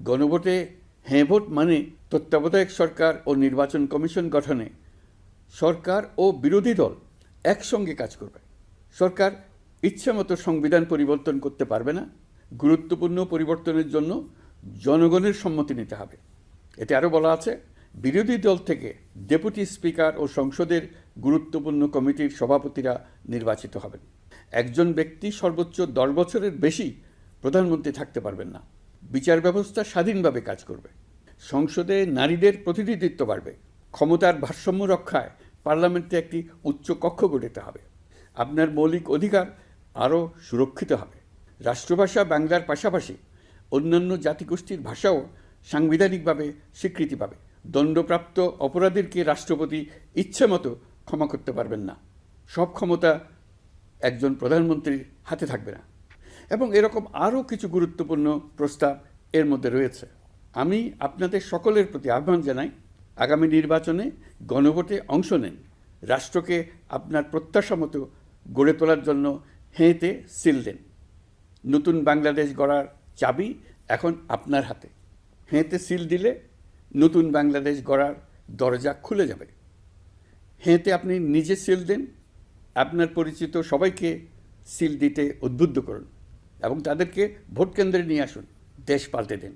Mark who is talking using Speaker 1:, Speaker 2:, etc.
Speaker 1: গণভোটে হ্যাঁ ভোট মানে তত্ত্বাবধায়ক সরকার ও নির্বাচন কমিশন গঠনে সরকার ও বিরোধী দল একসঙ্গে কাজ করবে। সরকার ইচ্ছামতো সংবিধান পরিবর্তন করতে পারবে না। গুরুত্বপূর্ণ পরিবর্তনের জন্য জনগণের সম্মতি নিতে হবে। এতে আরও বলা আছে, বিরোধী দল থেকে ডেপুটি স্পিকার ও সংসদের গুরুত্বপূর্ণ কমিটির সভাপতিরা নির্বাচিত হবেন। একজন ব্যক্তি সর্বোচ্চ 10 বছরের বেশি প্রধানমন্ত্রী থাকতে পারবেন না। বিচার ব্যবস্থা স্বাধীনভাবে কাজ করবে। সংসদে নারীদের প্রতিনিধিত্ব বাড়বে। ক্ষমতার ভারসাম্য রক্ষায় পার্লামেন্টে একটি উচ্চ কক্ষ গঠিত হবে। আপনার মৌলিক অধিকার আরও সুরক্ষিত হবে। রাষ্ট্রভাষা বাংলার পাশাপাশি অন্যান্য জাতিগোষ্ঠীর ভাষাও সাংবিধানিকভাবে স্বীকৃতি পাবে। দণ্ডপ্রাপ্ত অপরাধীকে রাষ্ট্রপতি ইচ্ছেমতো ক্ষমা করতে পারবেন না। সব ক্ষমতা একজন প্রধানমন্ত্রীর হাতে থাকবে না। এবং এরকম আরও কিছু গুরুত্বপূর্ণ প্রস্তাব এর মধ্যে রয়েছে। আমি আপনাদের সকলের প্রতি আহ্বান জানাই, আগামী নির্বাচনে গণভোটে অংশ নেন। রাষ্ট্রকে আপনার প্রত্যাশা মতো গড়ে তোলার জন্য হ্যাঁতে সিল দেন। নতুন বাংলাদেশ গড়ার চাবি এখন আপনার হাতে। হ্যাঁতে সিল দিলে নতুন বাংলাদেশ গড়ার দরজা খুলে যাবে। হ্যাঁতে আপনি নিজে সিল দেন, আপনার পরিচিত সবাইকে সিল দিতে উদ্বুদ্ধ করুন এবং তাদেরকে ভোট কেন্দ্রে নিয়ে আসুন। দেশ পাল্টে দিন।